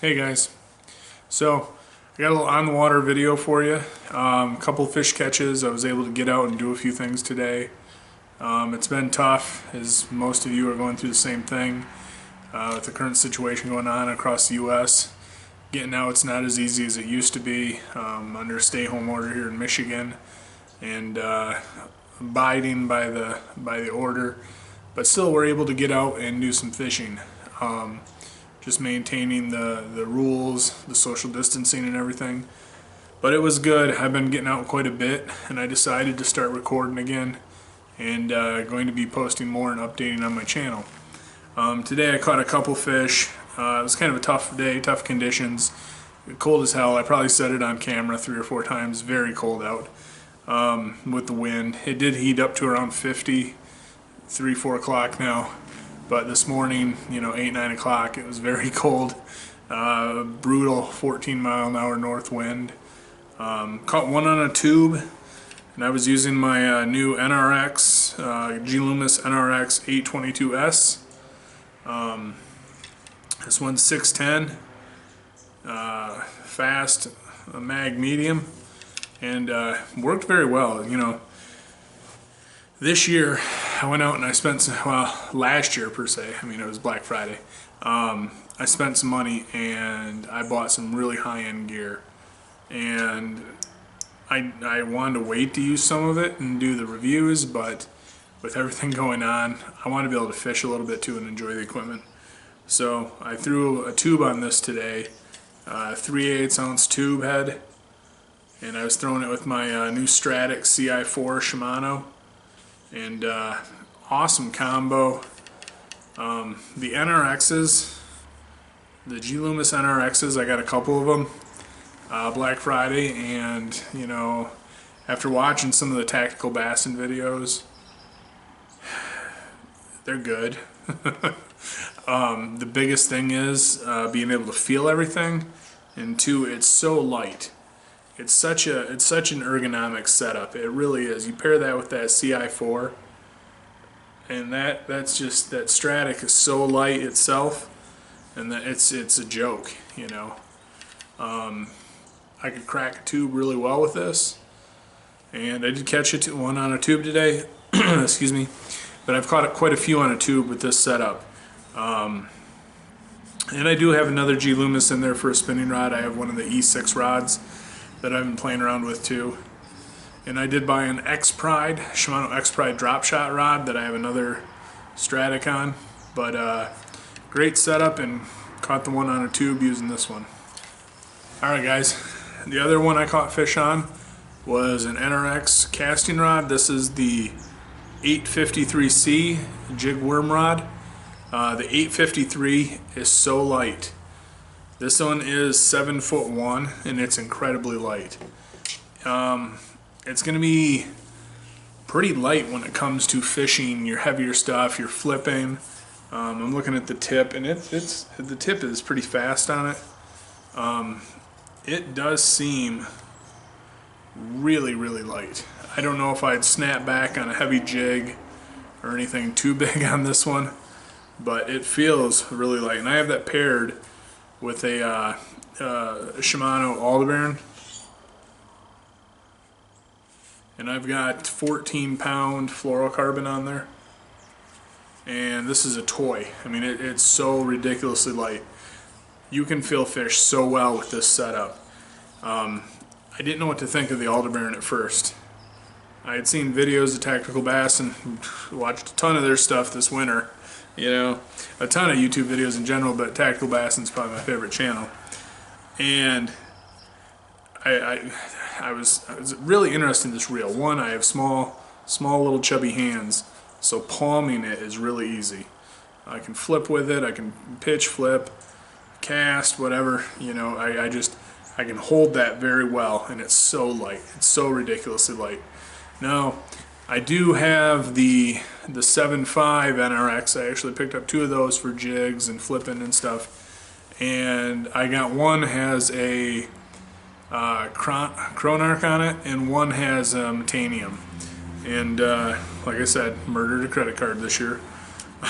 Hey guys, so I got a little on the water video for you. A couple fish catches. I was able to get out and do a few things today. It's been tough, as most of you are going through the same thing with the current situation going on across the U.S. Getting out, it's not as easy as it used to be under a stay-home order here in Michigan, and abiding by the order. But still, we're able to get out and do some fishing. Just maintaining the rules, the social distancing and everything. But it was good. I've been getting out quite a bit, and I decided to start recording again and going to be posting more and updating on my channel. Today I caught a couple fish. It was kind of a tough day, tough conditions. Cold as hell. I probably said it on camera 3 or 4 times. Very cold out with the wind. It did heat up to around 50, 3, 4 o'clock now. But this morning, 8, 9 o'clock, it was very cold. Brutal 14-mile-an-hour north wind. Caught one on a tube, and I was using my new NRX, G-Loomis NRX 822S. This one's 610, fast, a mag medium, and worked very well. This year I went out and I spent some, well, last year per se, it was Black Friday. I spent some money and I bought some really high-end gear, and I wanted to wait to use some of it and do the reviews, but with everything going on, I want to be able to fish a little bit too and enjoy the equipment. So I threw a tube on this today, 3/8 ounce tube head, and I was throwing it with my new Stratic CI4 Shimano. And awesome combo. The NRXs, the G-Loomis NRXs, I got a couple of them Black Friday, and after watching some of the tactical bassin videos, they're good. The biggest thing is being able to feel everything, and two, it's so light. It's such an ergonomic setup. It really is. You pair that with that CI4, and that Stratic is so light itself, and that it's a joke. I could crack a tube really well with this, and I did catch one on a tube today. Excuse me, but I've caught quite a few on a tube with this setup. And I do have another G-Loomis in there for a spinning rod. I have one of the E6 rods that I've been playing around with too. And I did buy an X-Pride, Shimano X-Pride drop shot rod that I have another Stratic on. But great setup, and caught the one on a tube using this one. Alright guys, the other one I caught fish on was an NRX casting rod. This is the 853C jig worm rod. The 853 is so light. This one is 7'1", and it's incredibly light. It's going to be pretty light when it comes to fishing your heavier stuff, your flipping. I'm looking at the tip, and the tip is pretty fast on it. It does seem really, really light. I don't know if I'd snap back on a heavy jig or anything too big on this one, but it feels really light. And I have that paired with a Shimano Aldebaran, and I've got 14-pound fluorocarbon on there, and this is a toy. It's so ridiculously light. You can feel fish so well with this setup. I didn't know what to think of the Aldebaran at first. I had seen videos of Tactical Bass and watched a ton of their stuff this winter. A ton of YouTube videos in general, but Tactical Bassin is probably my favorite channel. And I was really interested in this reel. One, I have small little chubby hands, so palming it is really easy. I can flip with it, I can pitch, flip, cast, whatever. I can hold that very well, and it's so light. It's so ridiculously light. Now, I do have the 7.5 NRX. I actually picked up 2 of those for jigs and flipping and stuff. And I got one has a Chronarch on it, and one has a Metanium. And like I said, murdered a credit card this year.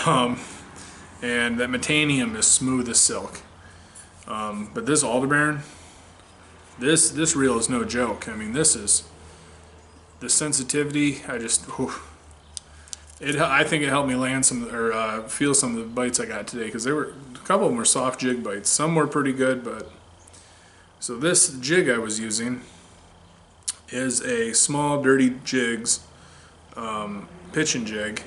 And that Metanium is smooth as silk. But this Aldebaran, this reel is no joke. I mean, this is the sensitivity. I think it helped me land some, or feel some of the bites I got today, because a couple of them were soft jig bites. Some were pretty good, but so this jig I was using is a small Dirty Jigs pitching jig,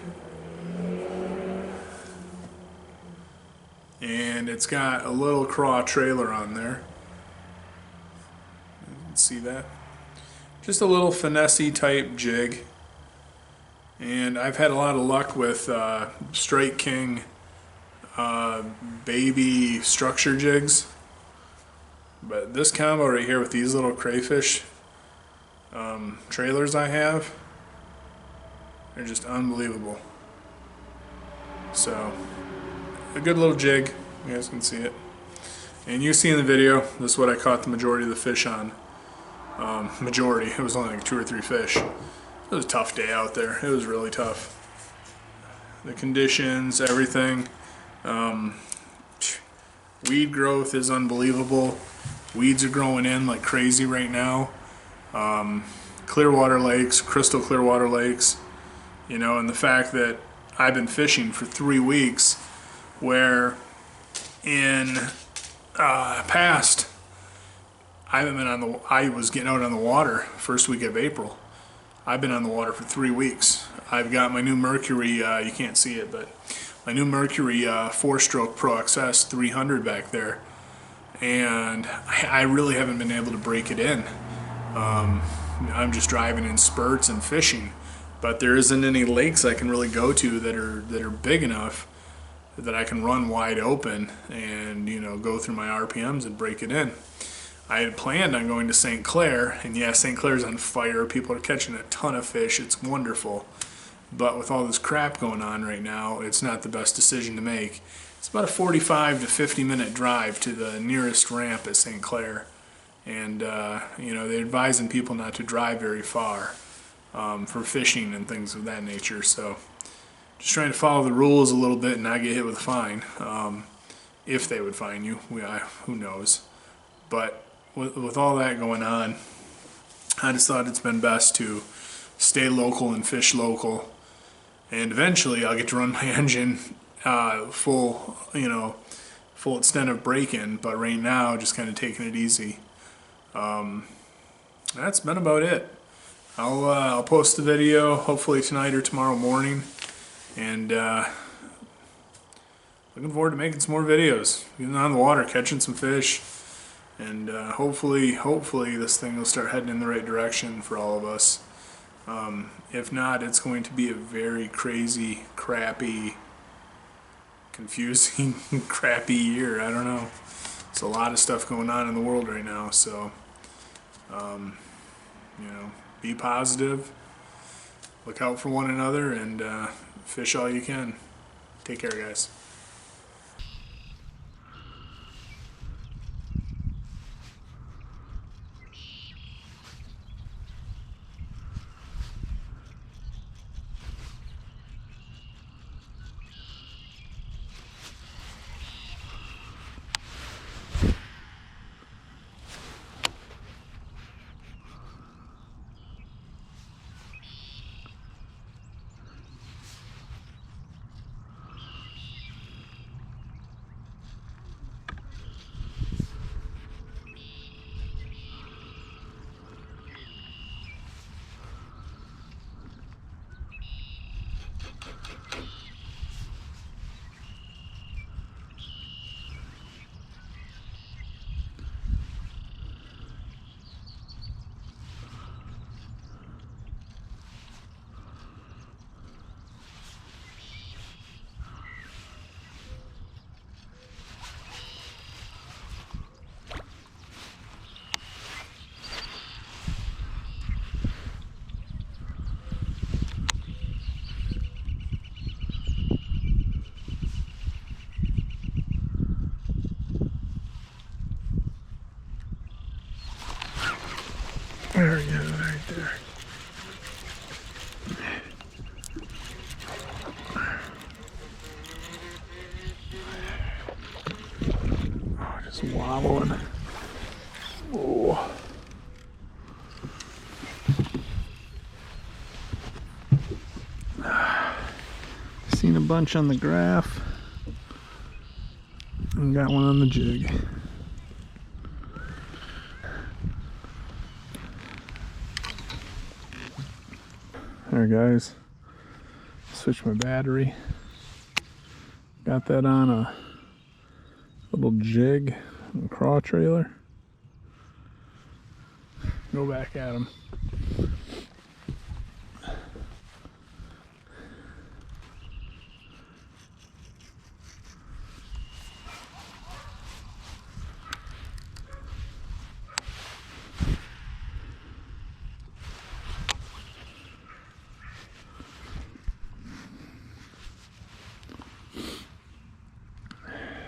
and it's got a little craw trailer on there. You can see that. Just a little finessey type jig. And I've had a lot of luck with Strike King baby structure jigs. But this combo right here with these little crayfish trailers I have, they're just unbelievable. So, a good little jig. You guys can see it. And you see in the video, this is what I caught the majority of the fish on. Majority, it was only like 2 or 3 fish. It was a tough day out there. It was really tough. The conditions, everything. Weed growth is unbelievable. Weeds are growing in like crazy right now. Clearwater lakes, crystal clear water lakes, you know, and the fact that I've been fishing for 3 weeks, where in past I was getting out on the water first week of April. I've been on the water for 3 weeks. I've got my new Mercury, you can't see it, but my new Mercury 4-stroke Pro XS 300 back there, and I really haven't been able to break it in. I'm just driving in spurts and fishing, but there isn't any lakes I can really go to that are big enough that I can run wide open and, you know, go through my RPMs and break it in. I had planned on going to St. Clair, and yeah, St. Clair's on fire. People are catching a ton of fish. It's wonderful. But with all this crap going on right now, it's not the best decision to make. It's about a 45 to 50 minute drive to the nearest ramp at St. Clair. And, you know, they're advising people not to drive very far for fishing and things of that nature. So just trying to follow the rules a little bit and not get hit with a fine. If they would fine you, who knows. But with all that going on, I just thought it's been best to stay local and fish local. And eventually I'll get to run my engine full extent of break-in. But right now, just kind of taking it easy. That's been about it. I'll post the video hopefully tonight or tomorrow morning. And looking forward to making some more videos. Getting on the water, catching some fish. And hopefully this thing will start heading in the right direction for all of us. If not, it's going to be a very crazy, crappy, confusing, crappy year. I don't know. There's a lot of stuff going on in the world right now, so you know, be positive, look out for one another, and fish all you can. Take care, guys. wobbling. Oh. Seen a bunch on the graph and got one on the jig. There, guys, switch my battery. Got that on a little jig and craw trailer. Go back at him.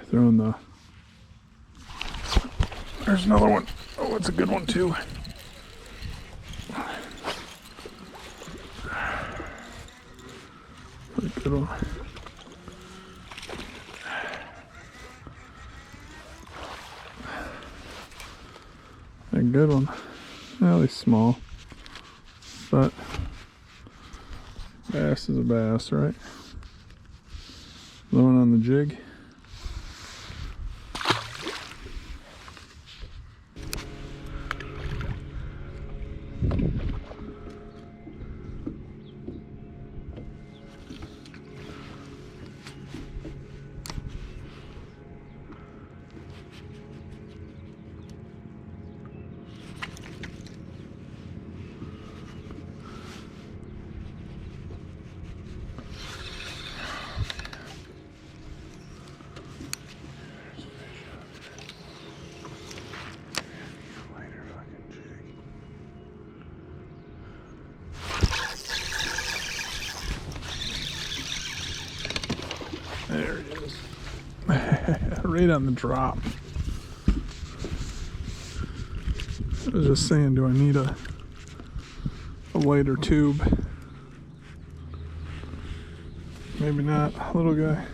Throwing the... There's another one. Oh, it's a good one too. Pretty good one. A good one. Well, he's small, but bass is a bass, right? Blowing on the jig. There he is. Right on the drop. I was just saying, do I need a lighter tube? Maybe not, little guy.